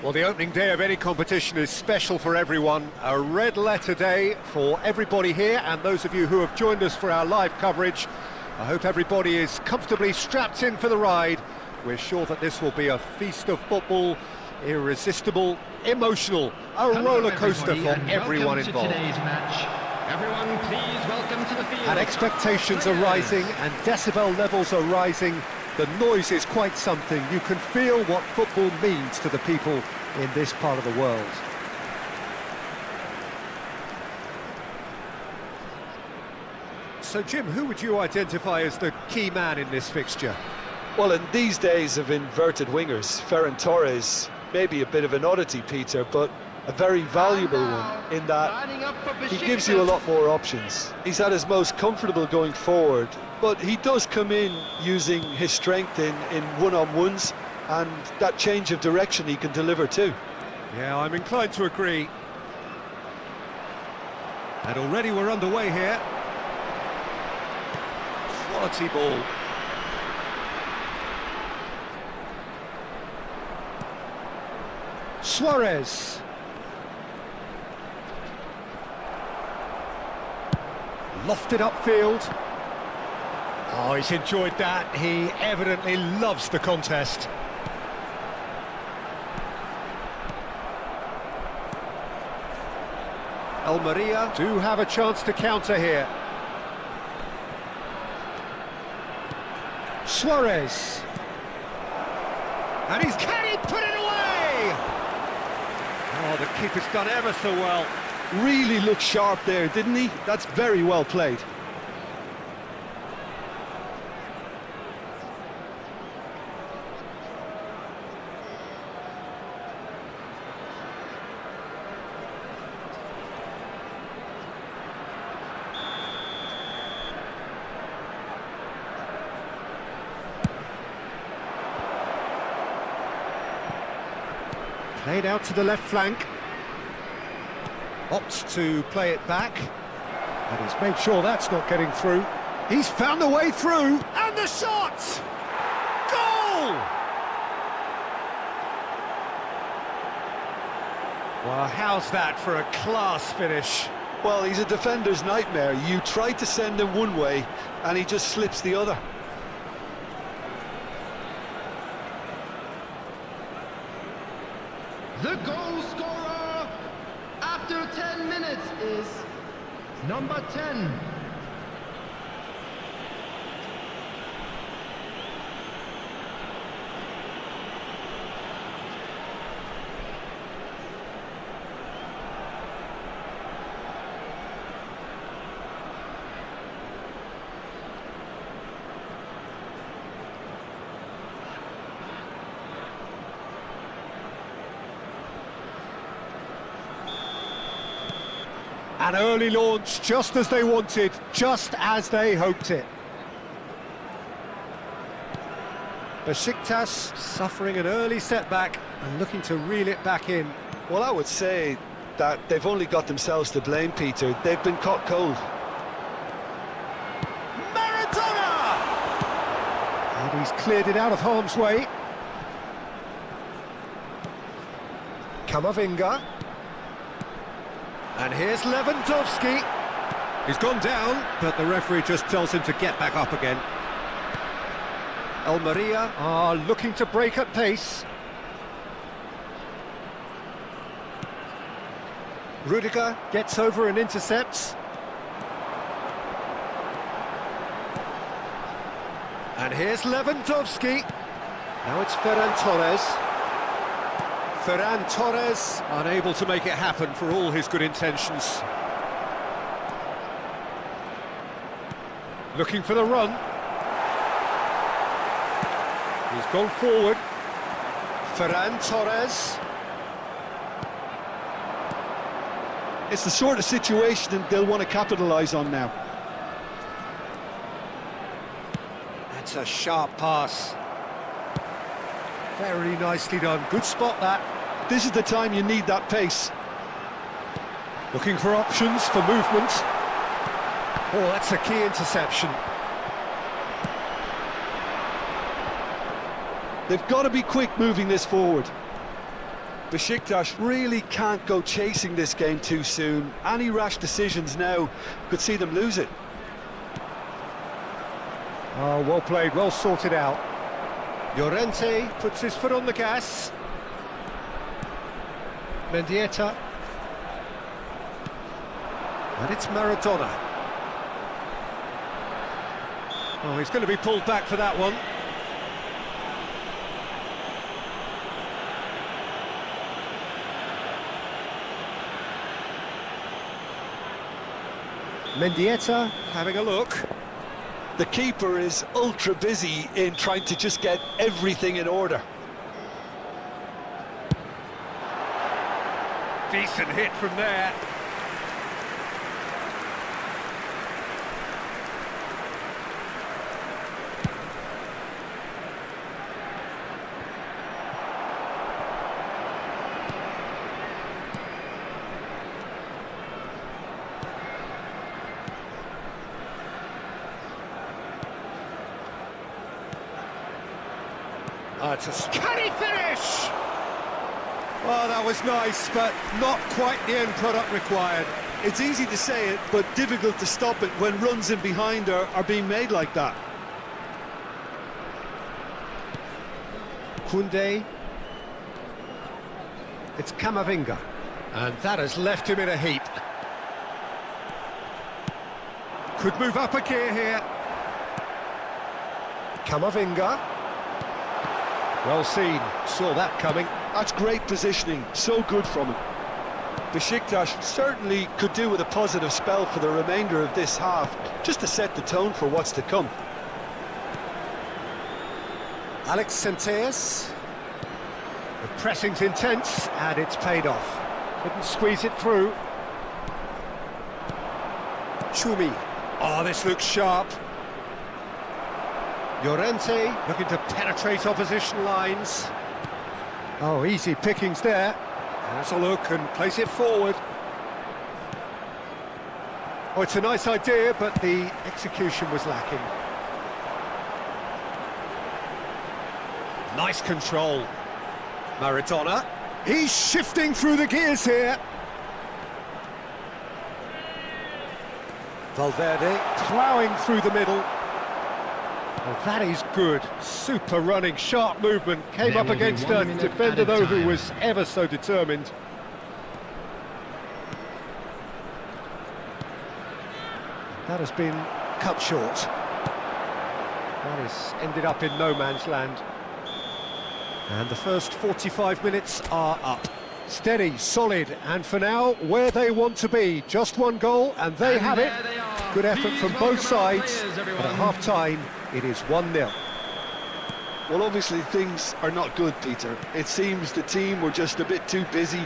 Well, the opening day of any competition is special for everyone. A red letter day for everybody here, and those of you who have joined us for our live coverage. I hope everybody is comfortably strapped in for the ride. We're sure that this will be a feast of football, irresistible, emotional, a roller coaster for everyone involved. Today's match. Everyone, please welcome to the field. And expectations are rising, and decibel levels are rising. The noise is quite something. You can feel what football means to the people in this part of the world. So, Jim, who would you identify as the key man in this fixture? Well, in these days of inverted wingers, Ferran Torres may be a bit of an oddity, Peter, but a very valuable one in that he gives you a lot more options. He's at his most comfortable going forward, but he does come in using his strength in one-on-ones, and that change of direction he can deliver too. Yeah, I'm inclined to agree. And already we're underway here. Quality ball. Suarez. Lofted upfield. Oh, he's enjoyed that. He evidently loves the contest. Almeria do have a chance to counter here. Suarez. And can he put it away? Oh, the keeper's done ever so well. Really looked sharp there, didn't he? That's very well played. Played out to the left flank. Opts to play it back. And he's made sure that's not getting through. He's found the way through. And the shot! Goal! Well, how's that for a class finish? Well, he's a defender's nightmare. You try to send him one way, and he just slips the other. The goal scorer after 10 minutes is number 10. An early launch, just as they wanted, just as they hoped it. Besiktas suffering an early setback and looking to reel it back in. Well, I would say that they've only got themselves to blame, Peter. They've been caught cold. Maradona! And he's cleared it out of harm's way. Camavinga. And here's Lewandowski. He's gone down, but the referee just tells him to get back up again. Almeria are looking to break at pace. Rudiger gets over and intercepts. And here's Lewandowski. Now it's Ferran Torres. Ferran Torres unable to make it happen for all his good intentions. Looking for the run. He's gone forward. Ferran Torres. It's the sort of situation they'll want to capitalise on now. That's a sharp pass. Very nicely done. Good spot, that. This is the time you need that pace. Looking for options for movement. Oh, that's a key interception. They've got to be quick moving this forward. Besiktas really can't go chasing this game too soon. Any rash decisions now could see them lose it. Oh, well played, well sorted out. Llorente puts his foot on the gas. Mendieta. And it's Maradona. Oh, he's going to be pulled back for that one. Mendieta having a look. The keeper is ultra busy in trying to just get everything in order. Decent hit from there. Can he finish? Well, that was nice, but not quite the end product required. It's easy to say it, but difficult to stop it when runs in behind are being made like that. Koundé. It's Camavinga. And that has left him in a heap. Could move up a gear here. Camavinga. Well seen, saw that coming. That's great positioning, so good from him. Besiktas certainly could do with a positive spell for the remainder of this half, just to set the tone for what's to come. Alex Senteas. The pressing's intense, and it's paid off. Couldn't squeeze it through. Chumi. Oh, this looks sharp. Llorente looking to penetrate opposition lines. Oh, easy pickings there. Has a look and place it forward. Oh, it's a nice idea, but the execution was lacking. Nice control. Maradona. He's shifting through the gears here. Valverde ploughing through the middle. Oh, that is good. Super running, sharp movement. Came up against a defender, though, who was ever so determined. That has been cut short. That has ended up in no man's land. And the first 45 minutes are up. Steady, solid, and for now, where they want to be. Just one goal, and they have it. Good effort from both sides, but at half-time, it is 1-0. Well, obviously things are not good, Peter. It seems the team were just a bit too busy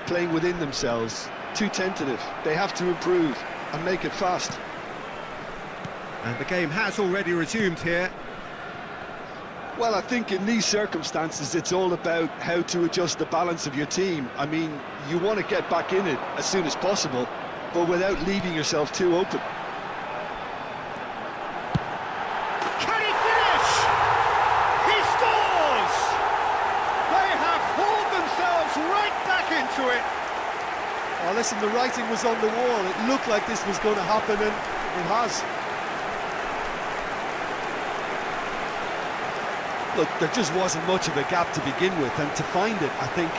playing within themselves, too tentative. They have to improve and make it fast. And the game has already resumed here. Well, I think in these circumstances, it's all about how to adjust the balance of your team. I mean, you want to get back in it as soon as possible, but without leaving yourself too open. Can he finish? He scores! They have hauled themselves right back into it. Oh, listen, the writing was on the wall. It looked like this was going to happen, and it has. Look, there just wasn't much of a gap to begin with, and to find it, I think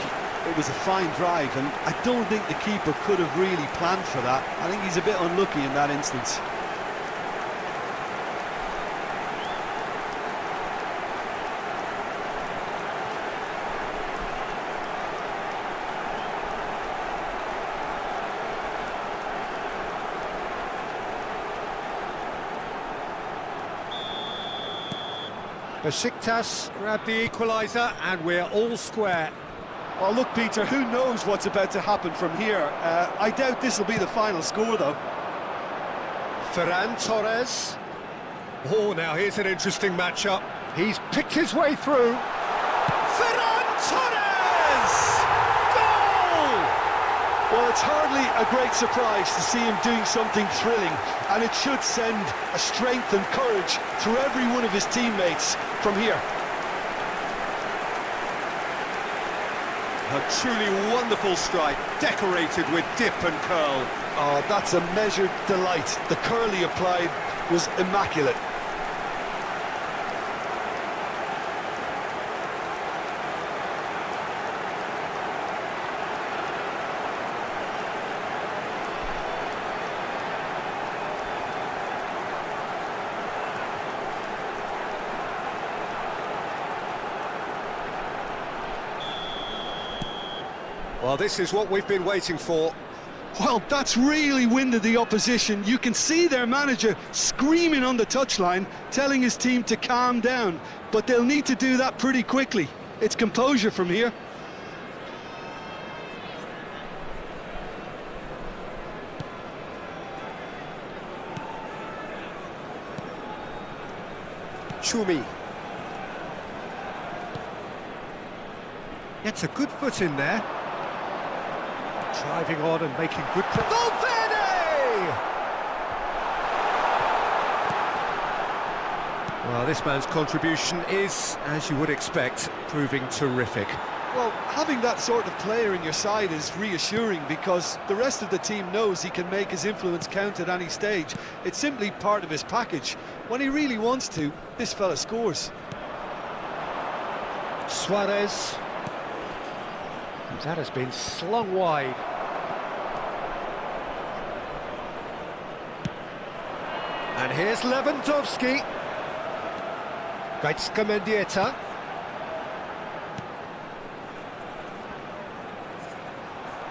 it was a fine drive, and I don't think the keeper could have really planned for that. I think he's a bit unlucky in that instance. Besiktas grab the equaliser, and we're all square. Well, look, Peter, who knows what's about to happen from here? I doubt this will be the final score, though. Ferran Torres. Oh, now here's an interesting matchup. He's picked his way through. Ferran Torres! Goal! Well, it's hardly a great surprise to see him doing something thrilling, and it should send a strength and courage through every one of his teammates from here. A truly wonderful strike, decorated with dip and curl. Oh, that's a measured delight. The curl he applied was immaculate. Well, this is what we've been waiting for. Well, that's really winded the opposition. You can see their manager screaming on the touchline, telling his team to calm down, but they'll need to do that pretty quickly. It's composure from here. Chumi. Gets a good foot in there. Driving on and making good... Valverde! Well, this man's contribution is, as you would expect, proving terrific. Well, having that sort of player in your side is reassuring because the rest of the team knows he can make his influence count at any stage. It's simply part of his package. When he really wants to, this fella scores. Suarez. That has been slung wide. And here's Lewandowski. Mendieta.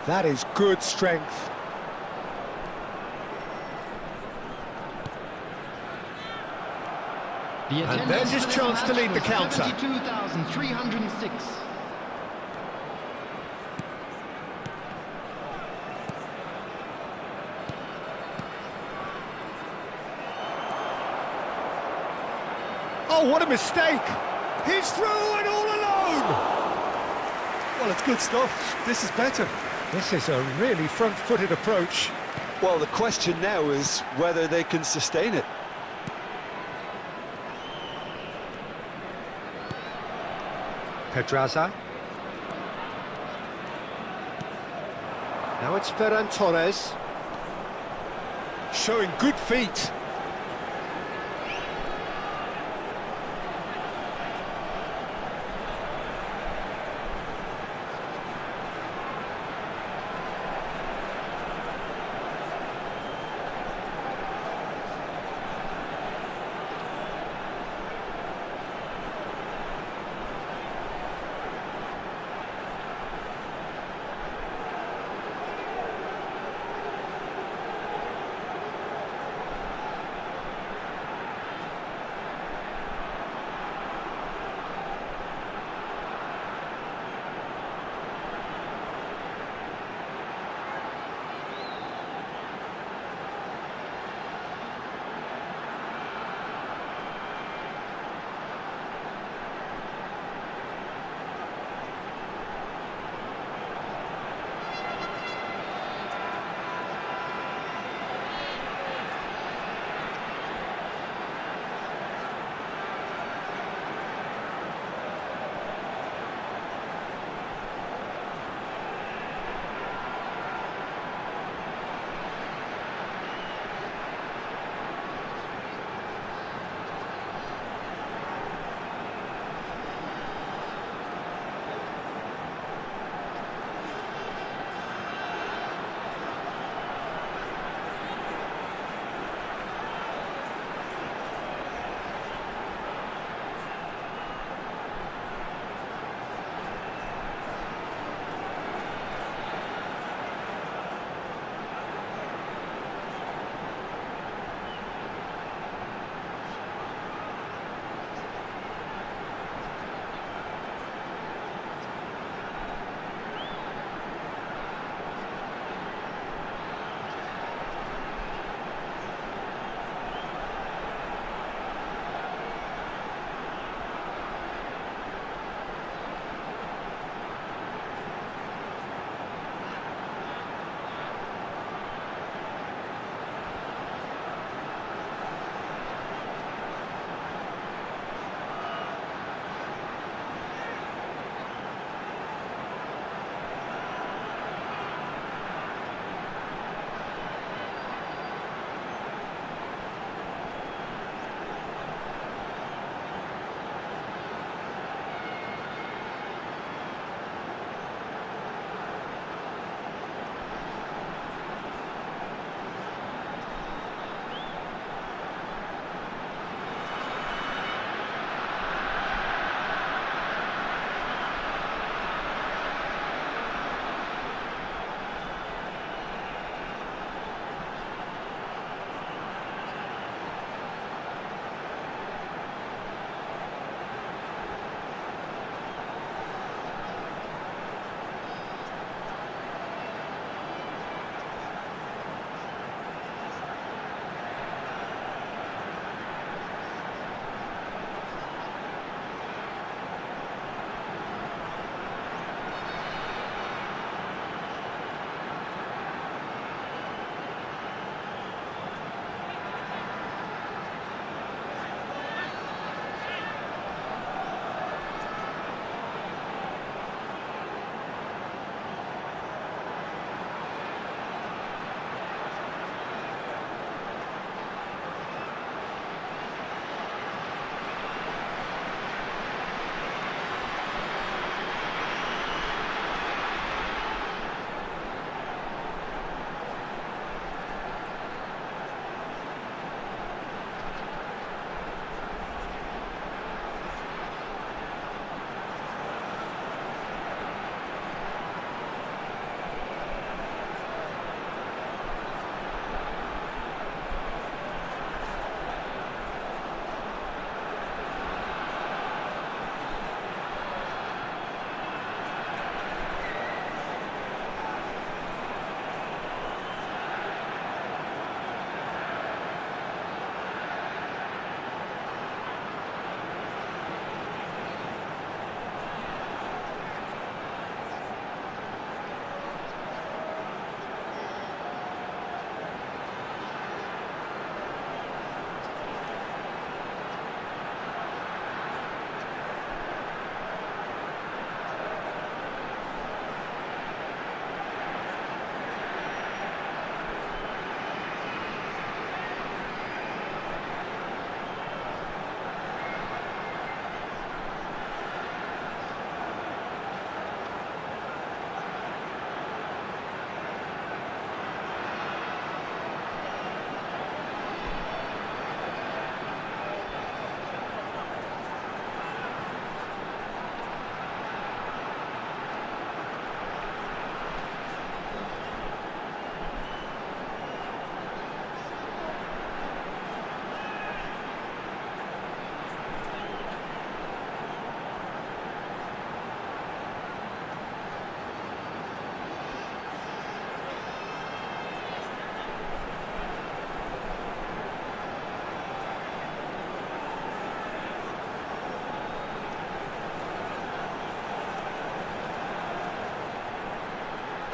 That is good strength. And there's his chance to lead the counter. 72,306. Oh, what a mistake! He's through and all alone! Well, it's good stuff. This is better. This is a really front-footed approach. Well, the question now is whether they can sustain it. Pedraza. Now it's Ferran Torres. Showing good feet.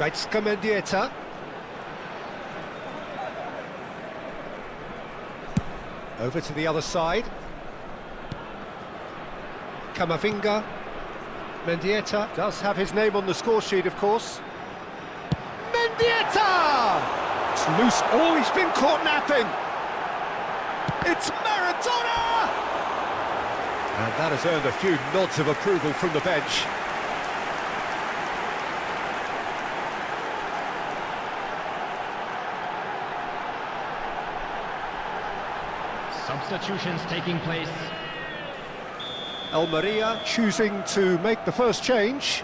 Mendieta. Over to the other side. Camavinga. Mendieta does have his name on the score sheet, of course. Mendieta! It's loose. Oh, he's been caught napping. It's Maradona! And that has earned a few nods of approval from the bench. Substitutions taking place. Almeria choosing to make the first change.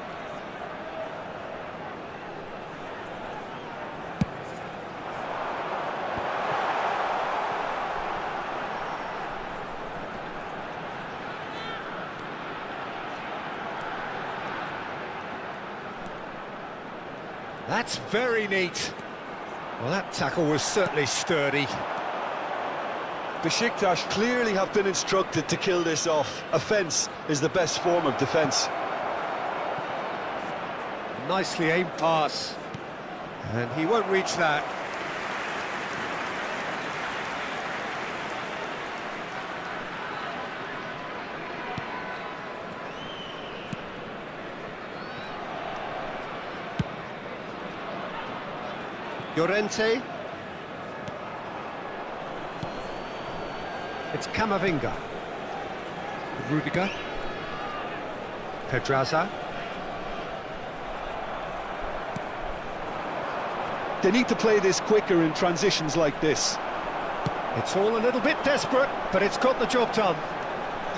That's very neat. Well, that tackle was certainly sturdy. Besiktas clearly have been instructed to kill this off. Offence is the best form of defence. Nicely aimed pass. And he won't reach that. Llorente. It's Camavinga. Rudiger. Pedraza. They need to play this quicker in transitions like this. It's all a little bit desperate, but it's got the job done.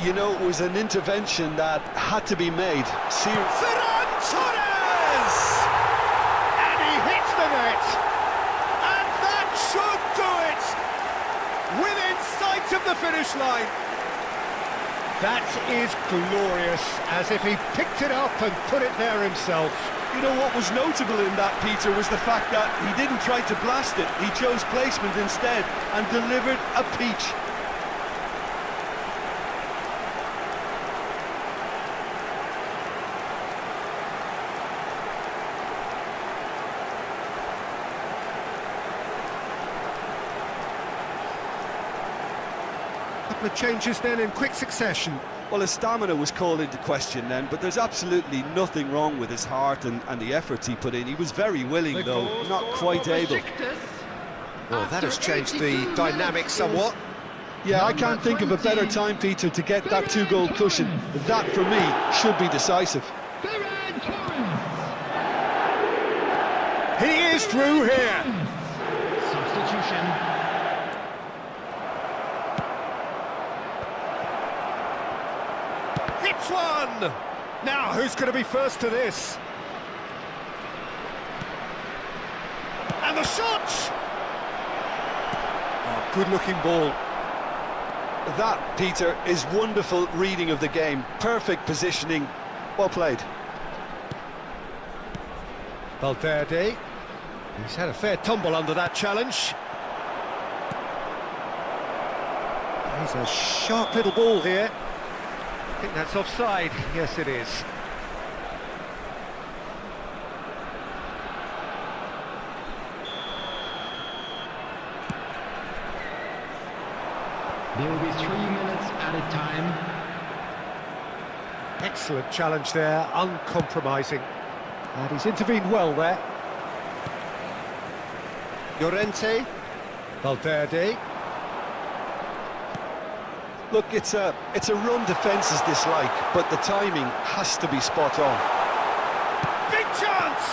You know, it was an intervention that had to be made. Ferran Torres! And he hits the net! And that should do it! Within sight of the finish line. That is glorious, as if he picked it up and put it there himself. You know what was notable in that, Peter, was the fact that he didn't try to blast it. He chose placement instead and delivered a peach. Couple of changes then in quick succession. Well, his stamina was called into question then, but there's absolutely nothing wrong with his heart and the efforts he put in. He was very willing, though, not quite able. Well, that has changed the dynamic somewhat. Yeah, I can't think of a better time, Peter, to get that two-goal cushion. That, for me, should be decisive. He is through here. Substitution. Hits one! Now, who's going to be first to this? And the shot! Oh, good-looking ball. That, Peter, is wonderful reading of the game. Perfect positioning. Well played. Valverde. He's had a fair tumble under that challenge. He's a sharp little ball here. I think that's offside. Yes, it is. There will be 3 minutes added time. Excellent challenge there, uncompromising. And he's intervened well there. Llorente. Valverde. Look, it's a run defence's dislike, but the timing has to be spot on. Big chance!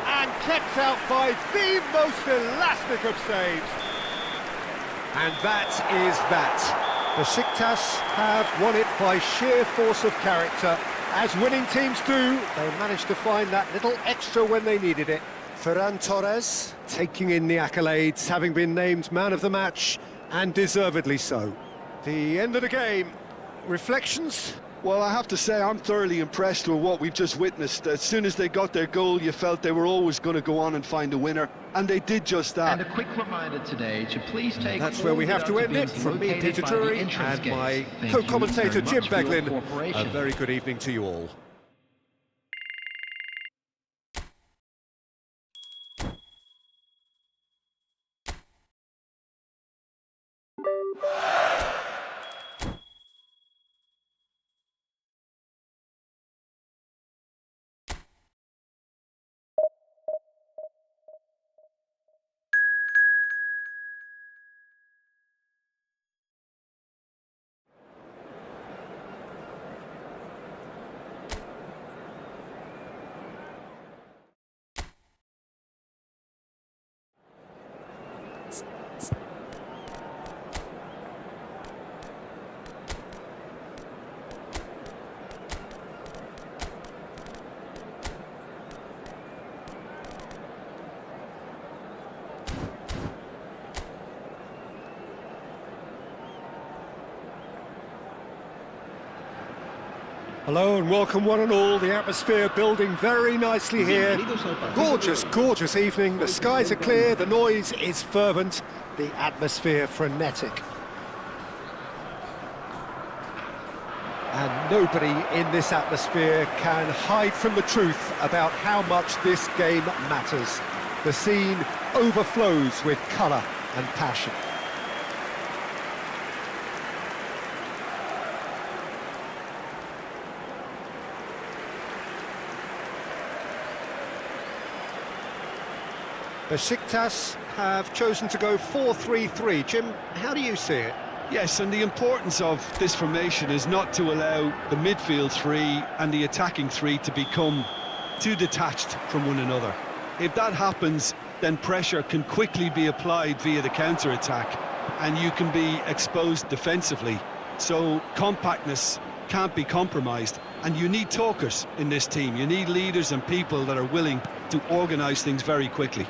And kept out by the most elastic of saves. And that is that. Besiktas have won it by sheer force of character. As winning teams do, they managed to find that little extra when they needed it. Ferran Torres taking in the accolades, having been named man of the match, and deservedly so. The end of the game. Reflections? Well, I have to say, I'm thoroughly impressed with what we've just witnessed. As soon as they got their goal, you felt they were always going to go on and find a winner, and they did just that. And a quick reminder today to please take. That's where we have to end it. From me, Peter Drury, and my co-commentator Jim Beglin. A very good evening to you all. Hello and welcome one and all. The atmosphere building very nicely here. Gorgeous, gorgeous evening. The skies are clear, the noise is fervent, the atmosphere frenetic. And nobody in this atmosphere can hide from the truth about how much this game matters. The scene overflows with colour and passion. Besiktas have chosen to go 4-3-3. Jim, how do you see it? Yes, and the importance of this formation is not to allow the midfield three and the attacking three to become too detached from one another. If that happens, then pressure can quickly be applied via the counter-attack, and you can be exposed defensively. So compactness can't be compromised, and you need talkers in this team. You need leaders and people that are willing to organise things very quickly.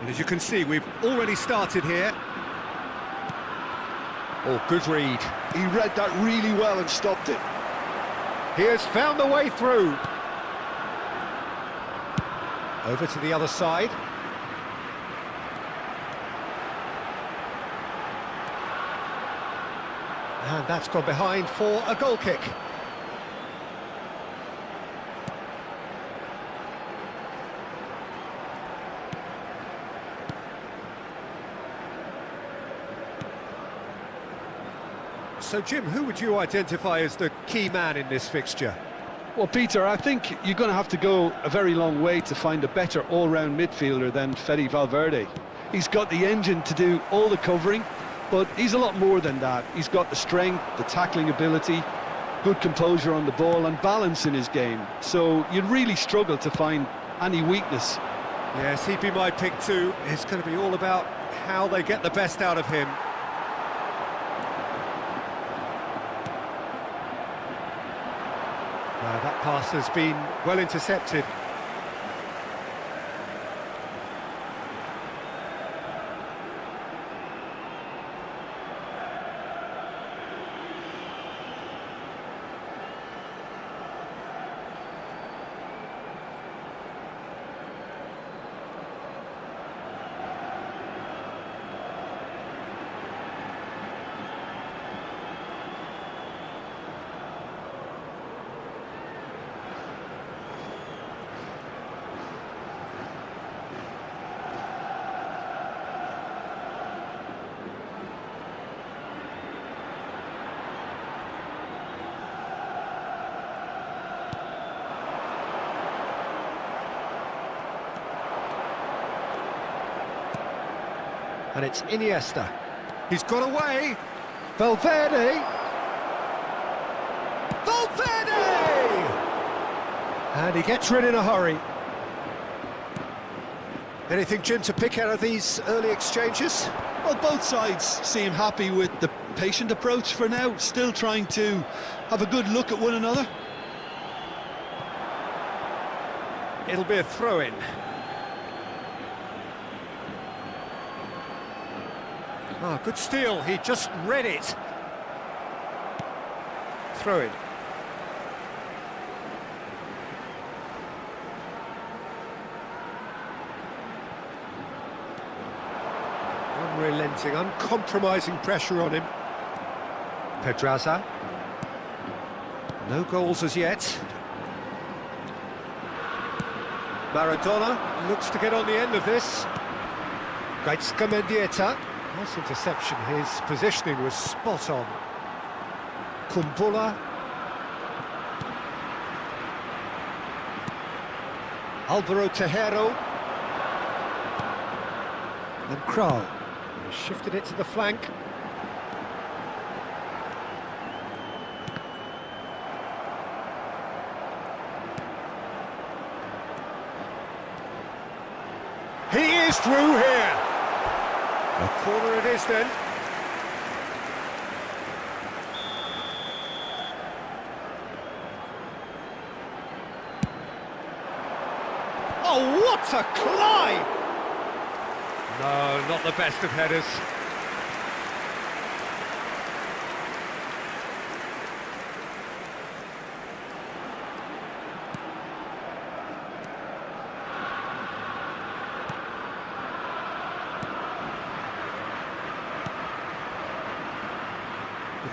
And as you can see, we've already started here. Oh, good read. He read that really well and stopped it. He has found the way through. Over to the other side. And that's gone behind for a goal kick. So, Jim, who would you identify as the key man in this fixture? Well, Peter, I think you're going to have to go a very long way to find a better all-round midfielder than Fede Valverde. He's got the engine to do all the covering, but he's a lot more than that. He's got the strength, the tackling ability, good composure on the ball and balance in his game. So you'd really struggle to find any weakness. Yes, he'd be my pick too. It's going to be all about how they get the best out of him. That pass has been well intercepted. And it's Iniesta. He's got away. Valverde. Valverde! And he gets rid in a hurry. Anything, Jim, to pick out of these early exchanges? Well, both sides seem happy with the patient approach for now, still trying to have a good look at one another. It'll be a throw-in. Ah, good steal, he just read it. Throw in. Unrelenting, uncompromising pressure on him. Pedraza. No goals as yet. Maradona looks to get on the end of this. Mendieta. Nice interception, his positioning was spot on. Kumbula. Alvaro Tejero. And Kral. Shifted it to the flank. He is through here. A corner it is then. Oh, what a climb! No, not the best of headers.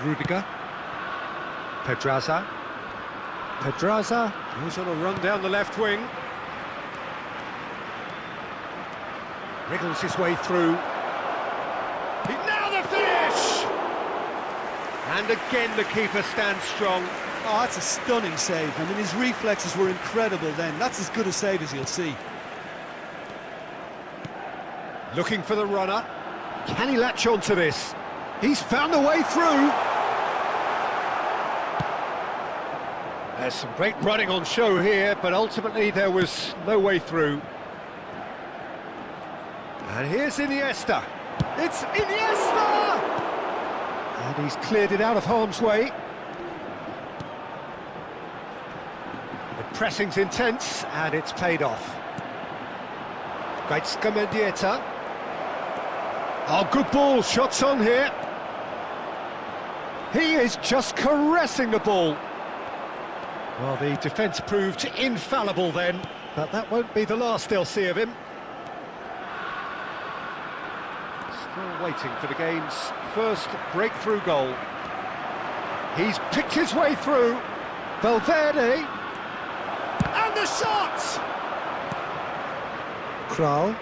Rudiger. Pedraza. Pedraza goes on a run down the left wing. Wriggles his way through. Now the finish! And again the keeper stands strong. Oh, that's a stunning save. I mean, his reflexes were incredible then. That's as good a save as you'll see. Looking for the runner. Can he latch on to this? He's found a way through. There's some great running on show here, but ultimately there was no way through. And here's Iniesta. It's Iniesta! And he's cleared it out of harm's way. The pressing's intense, and it's paid off. Gaizka. Oh, good ball, shots on here. He is just caressing the ball. Well, the defence proved infallible then, but that won't be the last they'll see of him. Still waiting for the game's first breakthrough goal. He's picked his way through. Valverde. And the shot! Kral.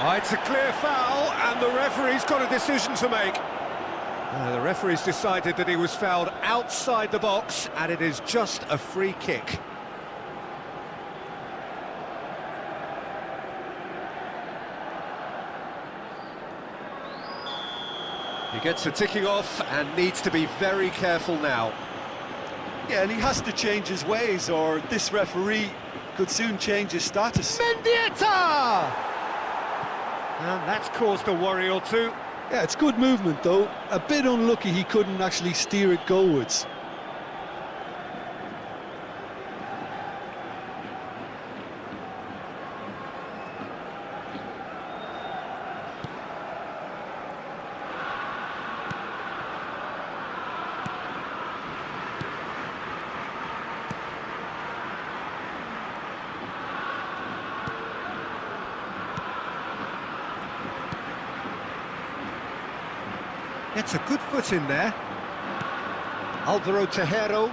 Oh, it's a clear foul, and the referee's got a decision to make. The referee's decided that he was fouled outside the box, and it is just a free kick. He gets a ticking off and needs to be very careful now. Yeah, and he has to change his ways, or this referee could soon change his status. Mendieta! And that's caused a worry or two. Yeah, it's good movement, though. A bit unlucky he couldn't actually steer it goalwards. Gets a good foot in there. Alvaro Tejero.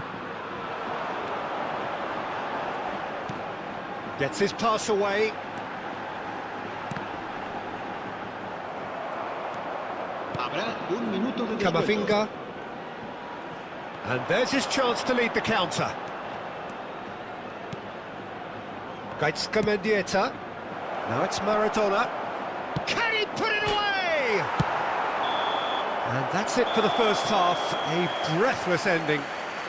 Gets his pass away. Camavinga. And there's his chance to lead the counter. Gaizka Mendieta. Now it's Maradona. Can he put it away? And that's it for the first half, a breathless ending.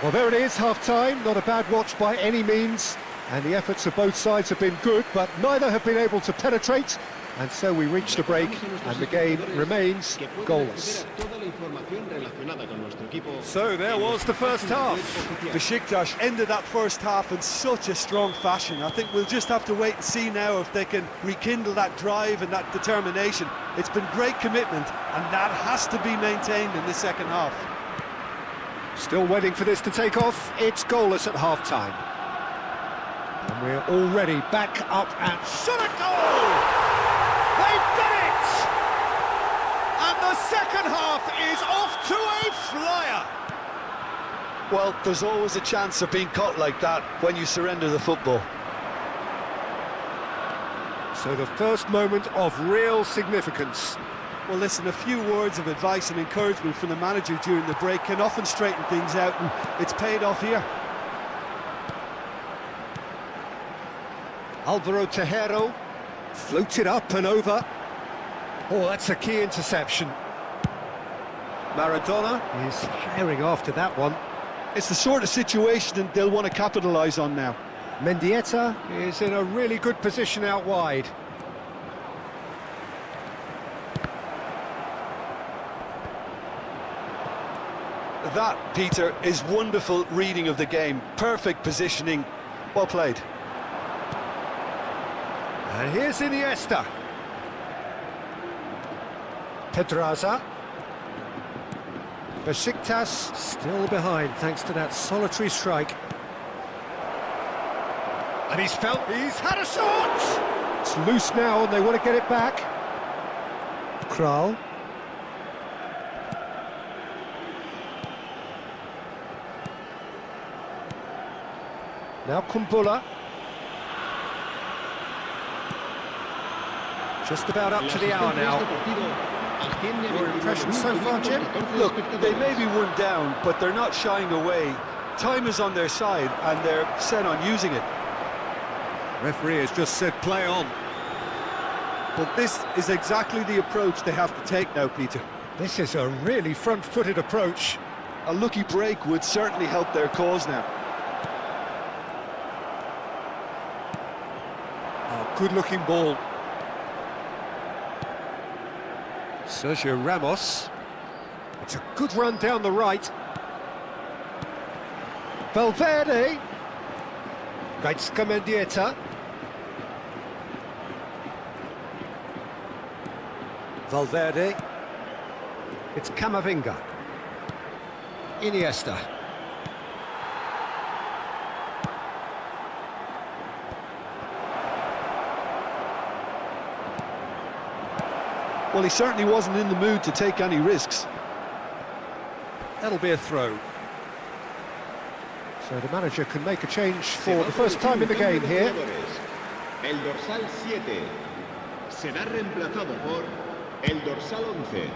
Well, there it is, half-time, not a bad watch by any means, and the efforts of both sides have been good, but neither have been able to penetrate, and so we reach the break, and the game remains goalless. So there was the first half. Besiktas ended that first half in such a strong fashion. I think we'll just have to wait and see now if they can rekindle that drive and that determination. It's been great commitment, and that has to be maintained in the second half. Still waiting for this to take off. It's goalless at half-time. And we're already back up at shot at goal! They've done it! And the second half is off to a flyer! Well, there's always a chance of being caught like that when you surrender the football. So the first moment of real significance. Well, listen, a few words of advice and encouragement from the manager during the break can often straighten things out, and it's paid off here. Alvaro Tejero floated up and over. Oh, that's a key interception. Maradona is herring after that one. It's the sort of situation they'll want to capitalise on now. Mendieta is in a really good position out wide. That, Peter, is wonderful reading of the game. Perfect positioning. Well played. And here's Iniesta. Pedraza. Besiktas still behind thanks to that solitary strike. And he's had a shot! It's loose now and they want to get it back. Kral. Now Kumbula. Just about up to the hour now. Your impressions so far, Jim? Look, they may be one down, but they're not shying away. Time is on their side, and they're set on using it. Referee has just said play on. But this is exactly the approach they have to take now, Peter. This is a really front-footed approach. A lucky break would certainly help their cause now. Oh, good-looking ball. Sergio Ramos. It's a good run down the right. Valverde. Gaizka. Valverde. It's Camavinga. Iniesta. Well, he certainly wasn't in the mood to take any risks. That'll be a throw. So the manager can make a change for the first time in the game here. El dorsal 7 será reemplazado por el dorsal 11.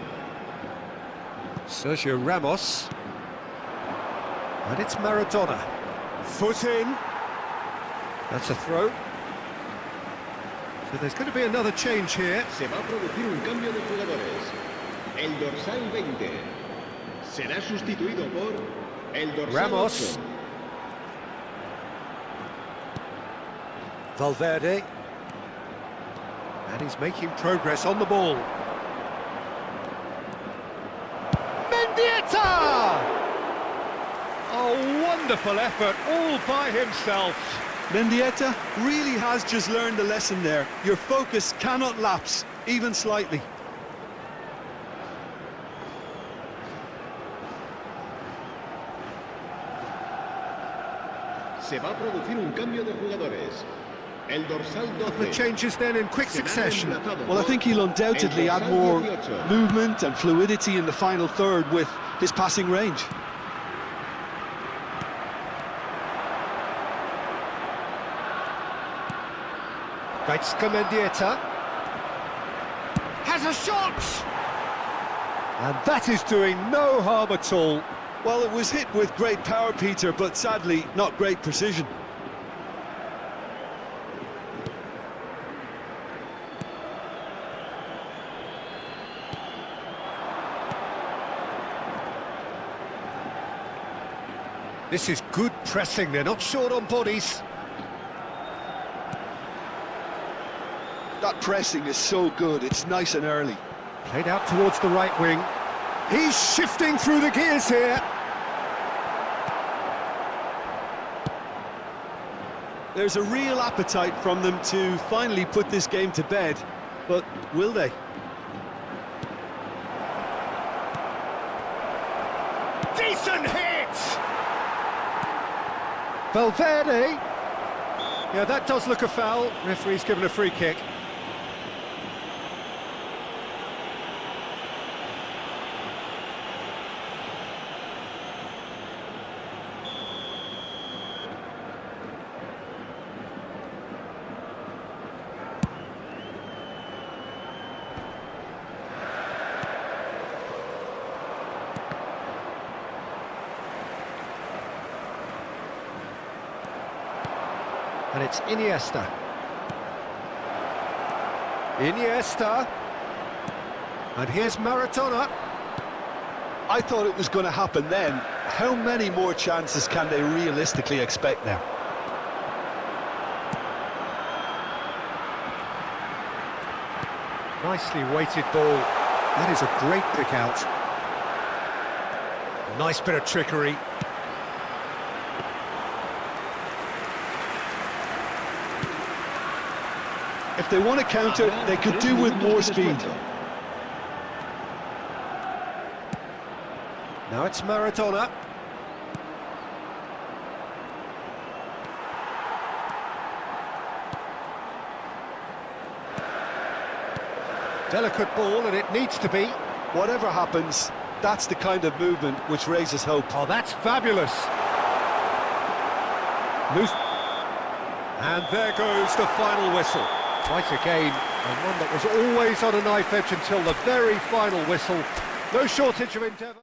Sergio Ramos. And it's Maradona. Foot in. That's a throw. So there's going to be another change here. Se va a producir un cambio de jugadores. El dorsal 20 será sustituido por el dorsal Ramos. 8. Valverde. And he's making progress on the ball. Mendieta! A wonderful effort all by himself. Mendieta really has just learned a lesson there. Your focus cannot lapse, even slightly. Se va a producir un cambio de jugadores. El dorsal The 12 changes then in quick será succession. reemplazado Well, I por think he'll undoubtedly el add dorsal more 18. movement and fluidity in the final third with his passing range. Gaizka Mendieta has a shot! And that is doing no harm at all. Well, it was hit with great power, Peter, but sadly, not great precision. This is good pressing, they're not short on bodies. That pressing is so good, it's nice and early. Played out towards the right wing. He's shifting through the gears here. There's a real appetite from them to finally put this game to bed, but will they? Decent hit! Valverde. Yeah, that does look a foul. Referee's given a free kick. And it's Iniesta. Iniesta. And here's Maradona. I thought it was going to happen then. How many more chances can they realistically expect now? Nicely weighted ball. That is a great pick out. Nice bit of trickery. If they want to counter, they could do with more speed. Now it's Maradona. Delicate ball, and it needs to be. Whatever happens, that's the kind of movement which raises hope. Oh, that's fabulous. Loose. And there goes the final whistle. Quite a game, and one that was always on a knife edge until the very final whistle. No shortage of endeavour.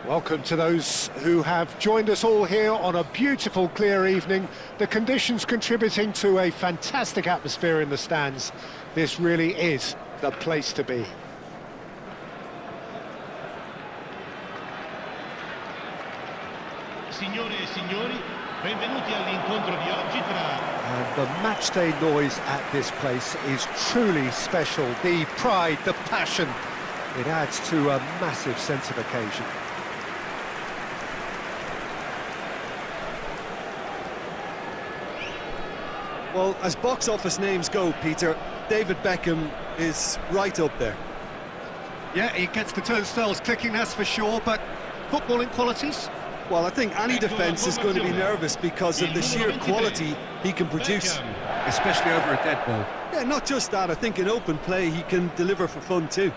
Welcome to those who have joined us all here on a beautiful, clear evening. The conditions contributing to a fantastic atmosphere in the stands. This really is the place to be. Signore e signori, benvenuti all'incontro di oggi tra... And the matchday noise at this place is truly special. The pride, the passion, it adds to a massive sense of occasion. Well, as box office names go, Peter, David Beckham is right up there. Yeah, he gets the turnstiles clicking, that's for sure, but footballing qualities? Well, I think any defence is going to be nervous because of the sheer quality he can produce. Especially over a dead ball. Yeah, not just that, I think in open play he can deliver for fun too.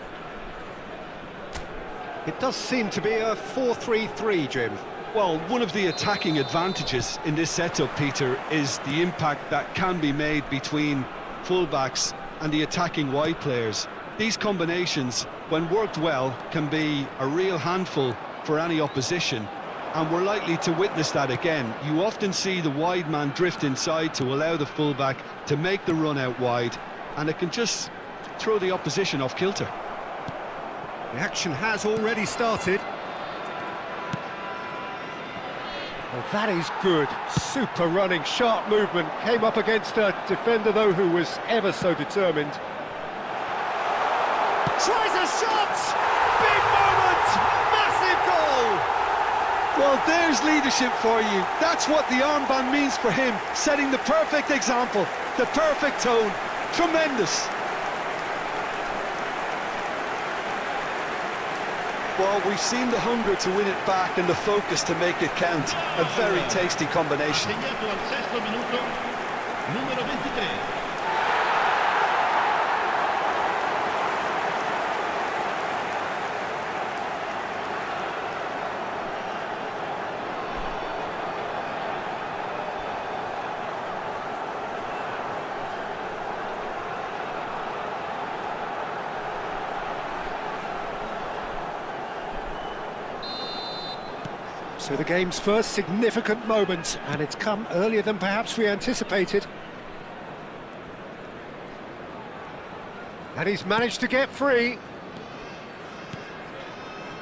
It does seem to be a 4-3-3, Jim. Well, one of the attacking advantages in this setup, Peter, is the impact that can be made between fullbacks and the attacking wide players. These combinations, when worked well, can be a real handful for any opposition, and we're likely to witness that again. You often see the wide man drift inside to allow the fullback to make the run out wide, and it can just throw the opposition off kilter. The action has already started. Well, that is good. Super running, sharp movement. Came up against a defender, though, who was ever so determined. Tries a shot! Big moment! Massive goal! Well, there's leadership for you. That's what the armband means for him, setting the perfect example, the perfect tone. Tremendous. Well, we've seen the hunger to win it back and the focus to make it count. A very tasty combination. Segnato al sesto minuto, numero 23. So the game's first significant moment, and it's come earlier than perhaps we anticipated. And he's managed to get free.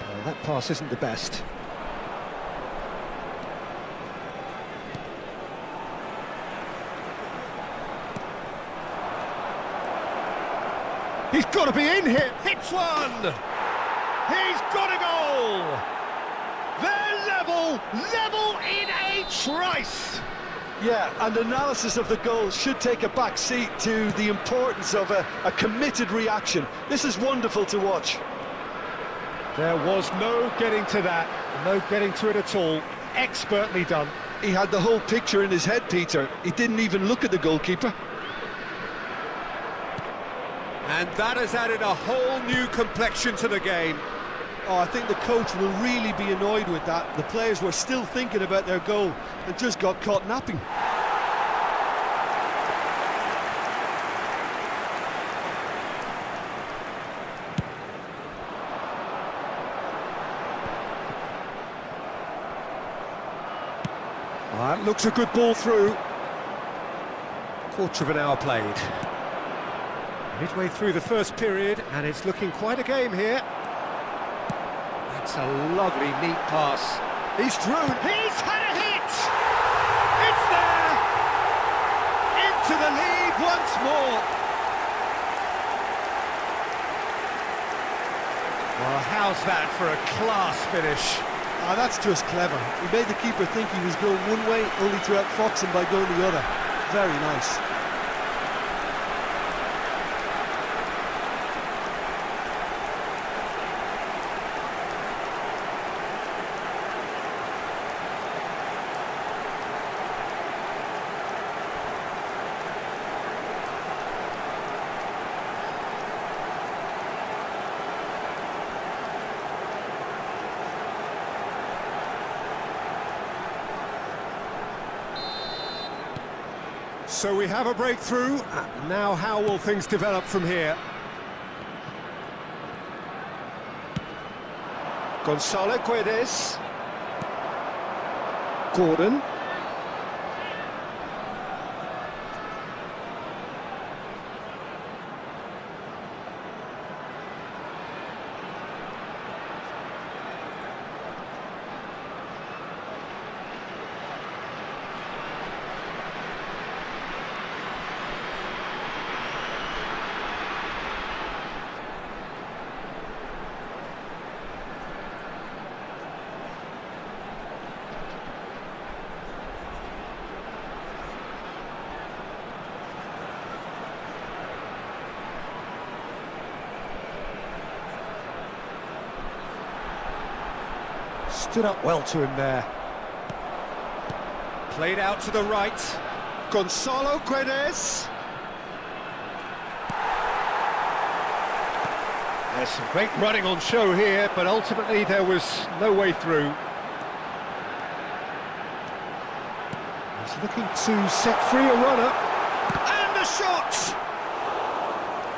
Well, that pass isn't the best. He's got to be in here. Hits one. He's got a goal. They're level in a trice. Yeah, and analysis of the goal should take a back seat to the importance of a committed reaction. This is wonderful to watch. There was no getting to that, no getting to it at all. Expertly done. He had the whole picture in his head, Peter. He didn't even look at the goalkeeper. And that has added a whole new complexion to the game. Oh, I think the coach will really be annoyed with that. The players were still thinking about their goal and just got caught napping. That looks a good ball through. Quarter of an hour played. Midway through the first period, and it's looking quite a game here. That's a lovely, neat pass. He's through. He's had a hit! It's there! Into the lead once more. Well, how's that for a class finish? Ah, that's just clever. He made the keeper think he was going one way, only to outfox him by going the other. Very nice. So we have a breakthrough. Now how will things develop from here? Gonzalo Guedes. Gordon. Stood up well to him there. Played out to the right. Gonzalo Guedes. There's some great running on show here, but ultimately there was no way through. He's looking to set free a runner. And the shot!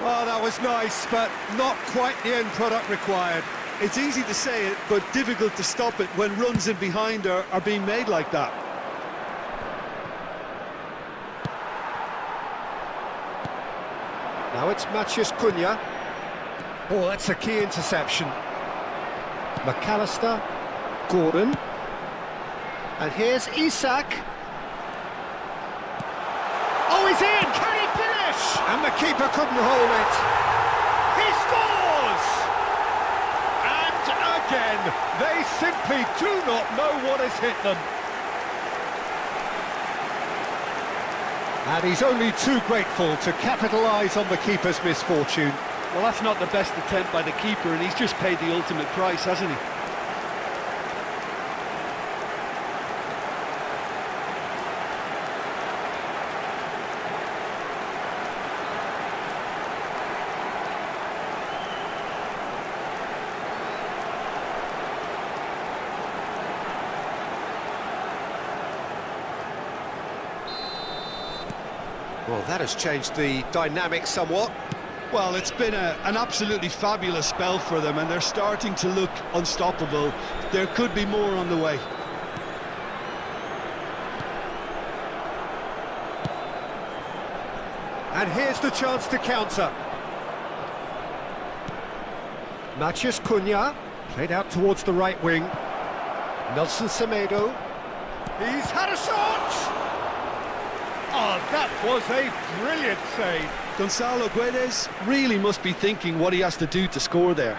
Well, that was nice, but not quite the end product required. It's easy to say it, but difficult to stop it when runs in behind are being made like that. Now it's Matheus Cunha. Oh, that's a key interception. McAllister, Gordon. And here's Isak. Oh, he's in! Can he finish? And the keeper couldn't hold it. He scores! And again, they simply do not know what has hit them. And he's only too grateful to capitalise on the keeper's misfortune. Well, that's not the best attempt by the keeper, and he's just paid the ultimate price, hasn't he? Well, that has changed the dynamic somewhat. Well, it's been an absolutely fabulous spell for them, and they're starting to look unstoppable. There could be more on the way. And here's the chance to counter. Matheus Cunha, played out towards the right wing. Nelson Semedo. He's had a shot! Oh, that was a brilliant save. Gonzalo Guedes really must be thinking what he has to do to score there.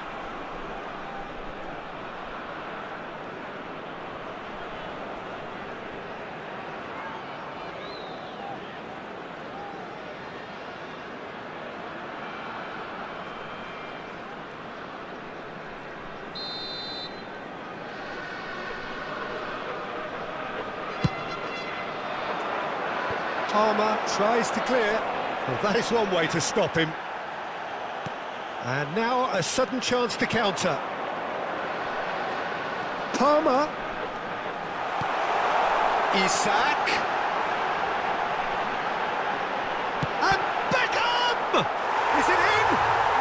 Palmer tries to clear. Well, that is one way to stop him. And now a sudden chance to counter. Palmer. Isak. And Beckham! Is it in?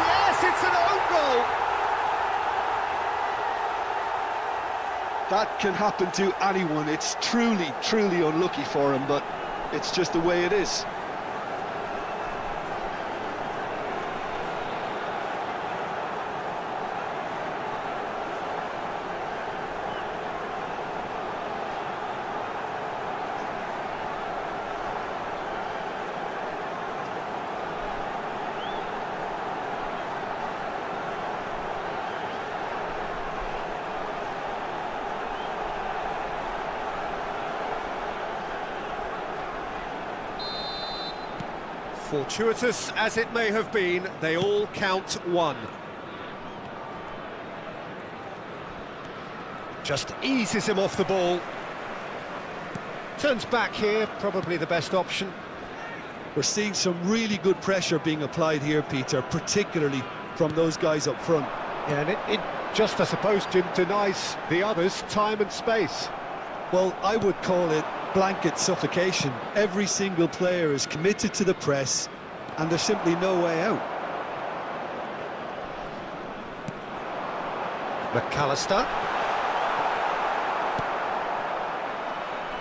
Yes, it's an own goal. That can happen to anyone. It's truly, truly unlucky for him, but it's just the way it is. Fortuitous as it may have been, they all count one. Just eases him off the ball. Turns back here, probably the best option. We're seeing some really good pressure being applied here, Peter, particularly from those guys up front. Yeah, and it just, I suppose, Jim, denies the others time and space. Well, I would call it blanket suffocation. Every single player is committed to the press, and there's simply no way out. McAllister.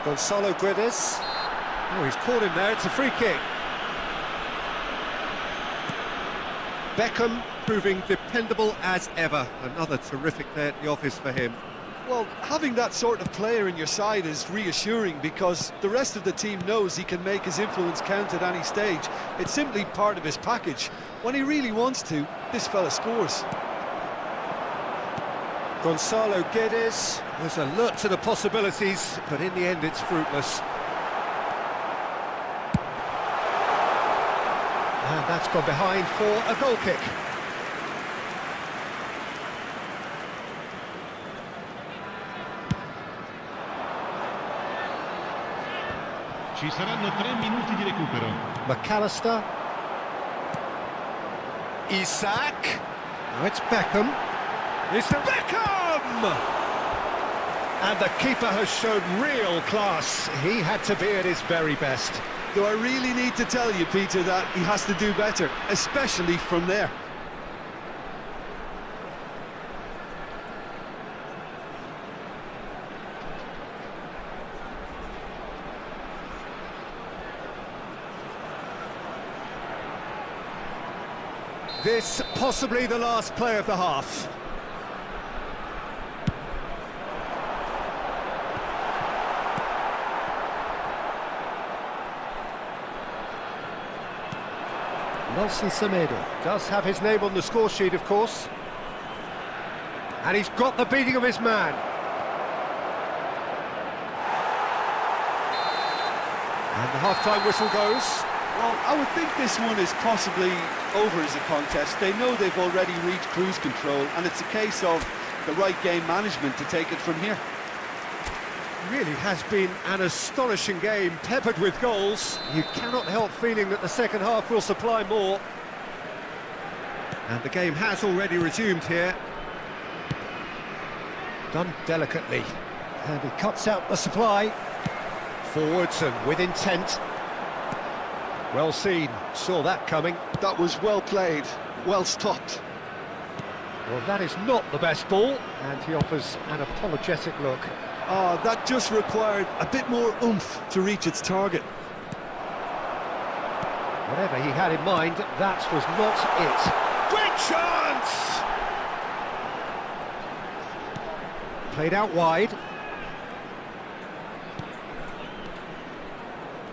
Gonzalo Guedes. Oh, he's caught him there, it's a free kick. Beckham proving dependable as ever. Another terrific day at the office for him. Well, having that sort of player in your side is reassuring because the rest of the team knows he can make his influence count at any stage. It's simply part of his package. When he really wants to, this fella scores. Gonzalo Guedes was alert to the possibilities, but in the end it's fruitless. And that's gone behind for a goal kick. Ci saranno 3 minuti di recupero. McAllister. Isak. Now it's Beckham. It's Beckham! And the keeper has shown real class. He had to be at his very best. Do I really need to tell you, Peter, that he has to do better, especially from there? This possibly the last play of the half. Nelson Semedo does have his name on the score sheet, of course. And he's got the beating of his man. And the half-time whistle goes. Well, I would think this one is possibly over as a contest. They know they've already reached cruise control, and it's a case of the right game management to take it from here. Really has been an astonishing game, peppered with goals. You cannot help feeling that the second half will supply more. And the game has already resumed here. Done delicately. And he cuts out the supply. Forwards and with intent. Well seen, saw that coming. That was well played, well stopped. Well, that is not the best ball, and he offers an apologetic look. Oh, that just required a bit more oomph to reach its target. Whatever he had in mind, that was not it. Great chance! Played out wide.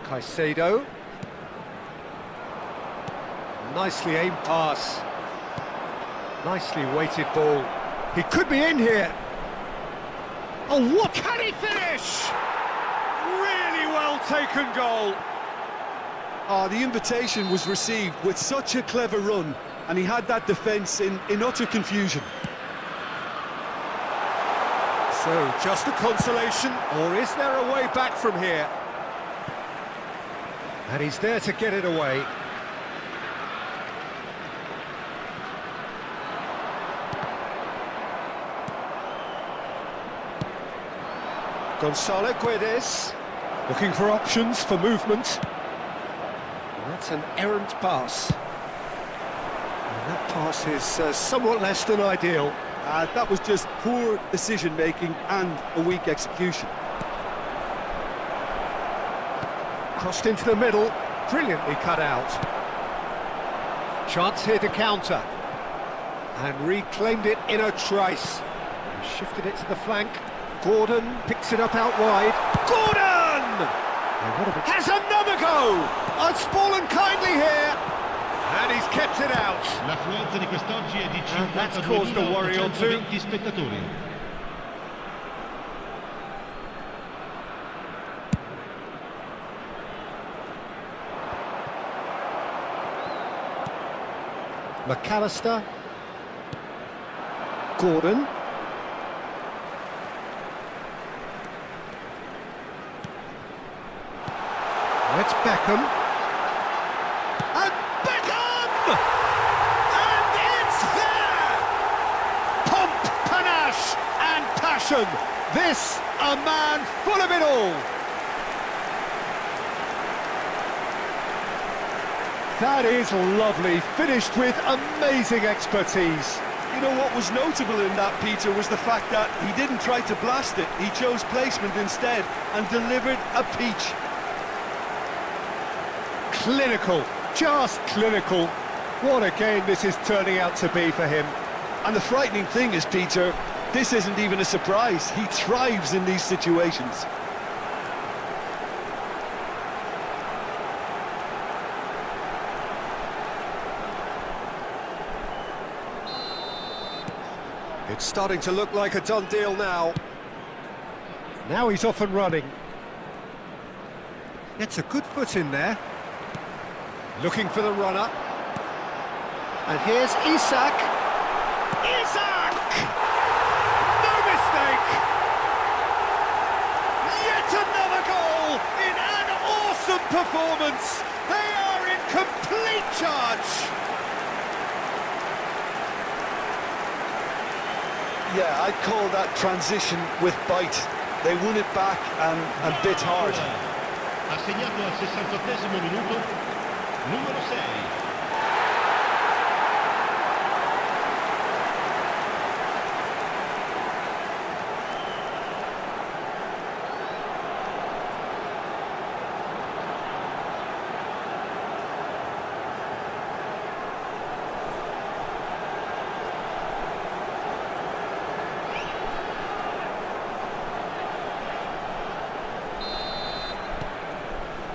Caicedo. Nicely aimed pass. Nicely weighted ball. He could be in here. Oh, what can he finish? Really well taken goal. Oh, the invitation was received with such a clever run, and he had that defence in utter confusion. So, just a consolation, or is there a way back from here? And he's there to get it away. Gonzalo Guedes, looking for options for movement. And that's an errant pass. And that pass is somewhat less than ideal. That was just poor decision-making and a weak execution. Crossed into the middle, brilliantly cut out. Chance here to counter. And reclaimed it in a trice. And shifted it to the flank. Gordon picks it up out wide. Gordon! Has another go! It's fallen kindly here. And he's kept it out. L'affluenza di quest'oggi è di And that's caused a worry or two. 52.820 spettatori. McAllister. Gordon. It's Beckham. And Beckham! And it's there! Pomp, panache and passion. This, a man full of it all. That is lovely, finished with amazing expertise. You know what was notable in that, Peter, was the fact that he didn't try to blast it. He chose placement instead and delivered a peach. Clinical, just clinical. What a game this is turning out to be for him. And the frightening thing is, Peter, this isn't even a surprise. He thrives in these situations. It's starting to look like a done deal now. Now he's off and running. Gets a good foot in there. Looking for the runner. And here's Isak. Isak! No mistake! Yet another goal in an awesome performance. They are in complete charge. Yeah, I'd call that transition with bite. They won it back and bit hard. Assegnato al 68esimo minuto, numero 6.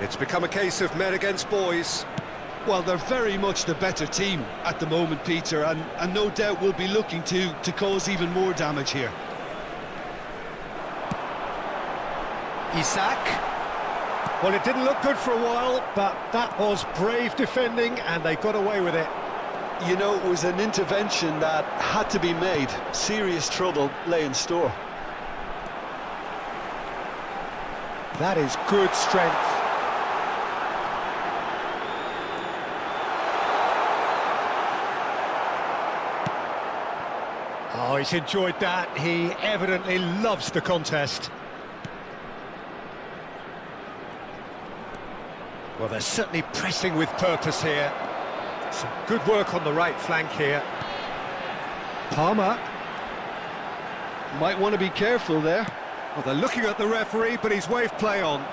It's become a case of men against boys. Well, they're very much the better team at the moment, Peter, and no doubt will be looking to cause even more damage here. Isak. Well, it didn't look good for a while, but that was brave defending, and they got away with it. You know, it was an intervention that had to be made. Serious trouble lay in store. That is good strength. Oh, he's enjoyed that. He evidently loves the contest. Well, they're certainly pressing with purpose here. Some good work on the right flank here. Palmer. Might want to be careful there. Well, they're looking at the referee, but he's waved play on.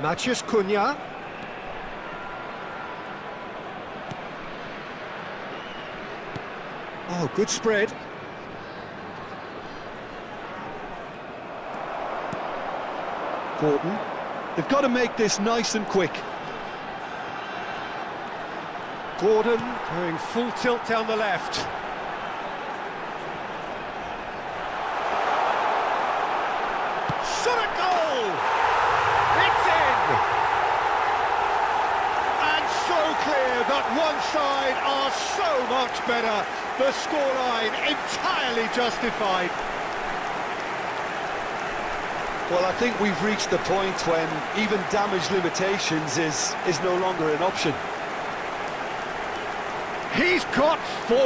Maciej Cunha. Oh, good spread. Gordon. They've got to make this nice and quick. Gordon going full tilt down the left. Shot a goal! It's in! And so clear that one side are so much better. The scoreline entirely justified. Well, I think we've reached the point when even damage limitations is no longer an option. He's got 4.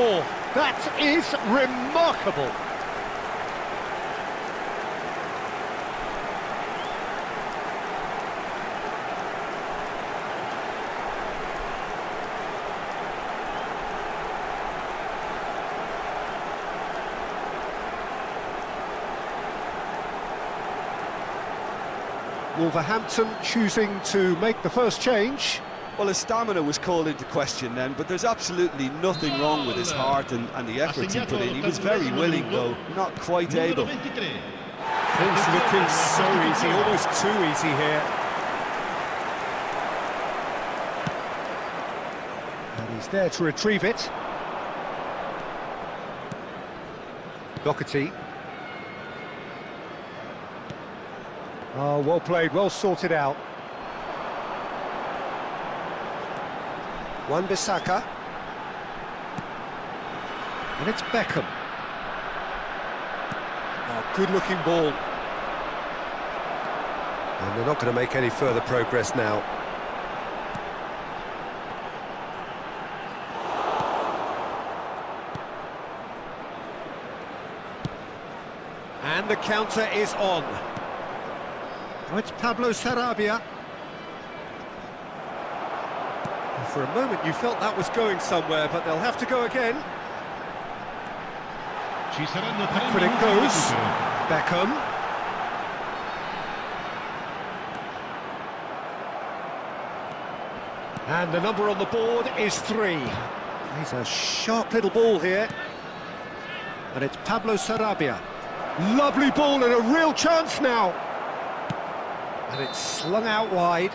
That is remarkable. Wolverhampton choosing to make the first change. Well, his stamina was called into question then, but there's absolutely nothing wrong with his heart and the efforts he put in. He was very willing, though, not quite able. Things looking so easy, almost too easy here. And he's there to retrieve it. Doherty. Oh, well played, well sorted out. Wan-Bissaka. And it's Beckham. Oh, good-looking ball. And they're not going to make any further progress now. And the counter is on. Oh, it's Pablo Sarabia. For a moment you felt that was going somewhere, but they'll have to go again. Backward it goes. Beckham. And the number on the board is 3. He's a sharp little ball here. And it's Pablo Sarabia. Lovely ball and a real chance now. And it's slung out wide.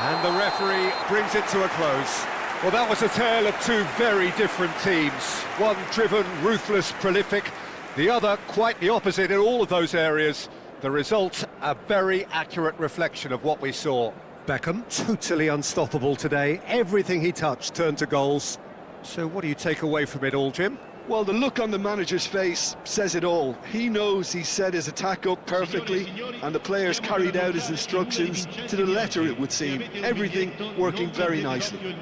And the referee brings it to a close. Well, that was a tale of 2 very different teams. One driven, ruthless, prolific. The other quite the opposite in all of those areas. The result, a very accurate reflection of what we saw. Beckham, totally unstoppable today. Everything he touched turned to goals. So what do you take away from it all, Jim? Well, the look on the manager's face says it all. He knows he set his attack up perfectly, and the players carried out his instructions to the letter, it would seem. Everything working very nicely.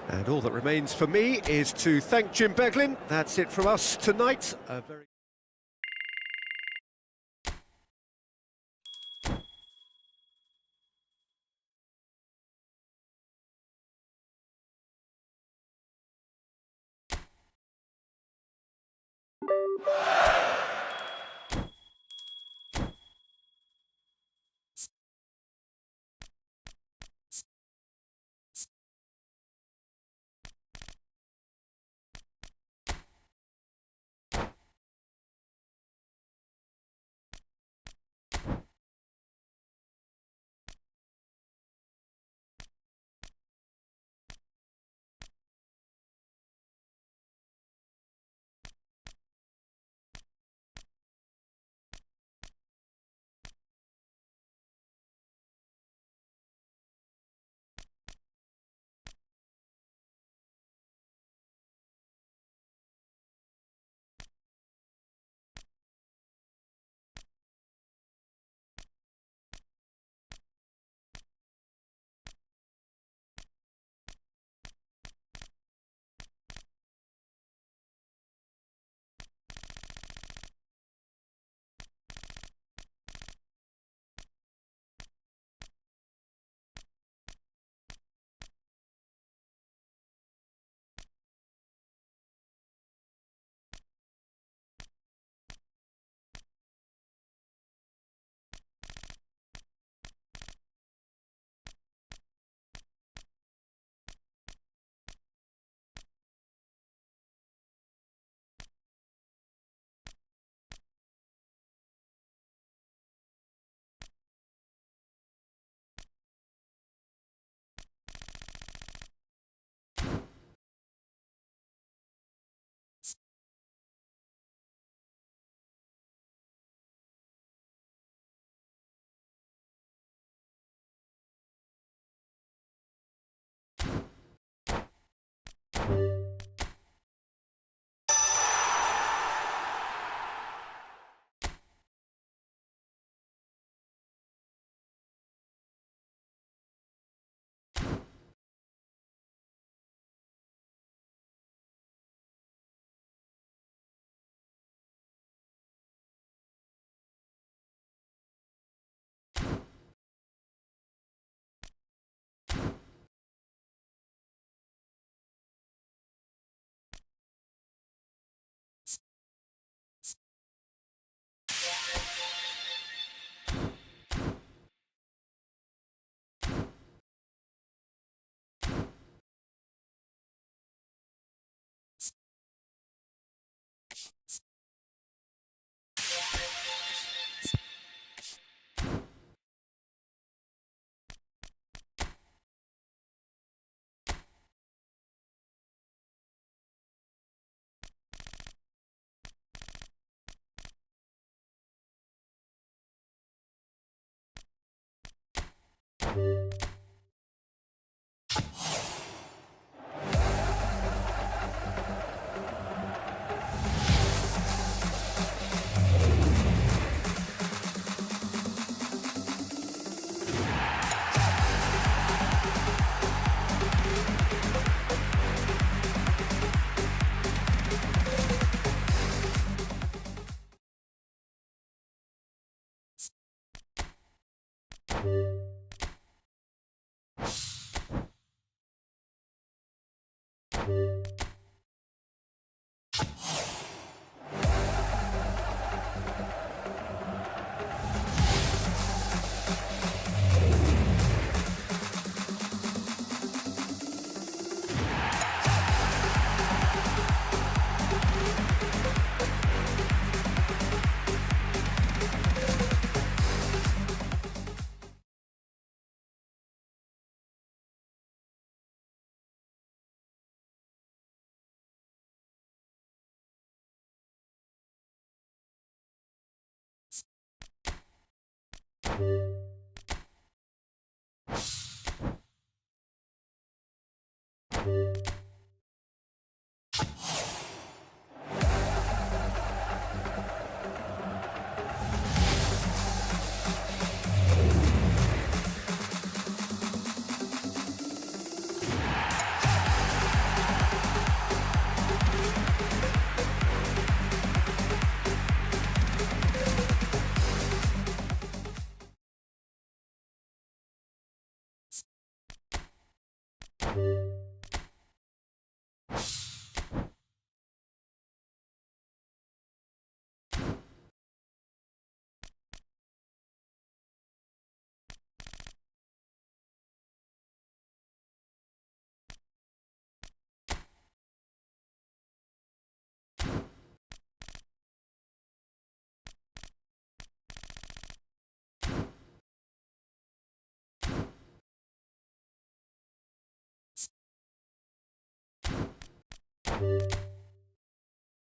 And all that remains for me is to thank Jim Beglin. That's it from us tonight.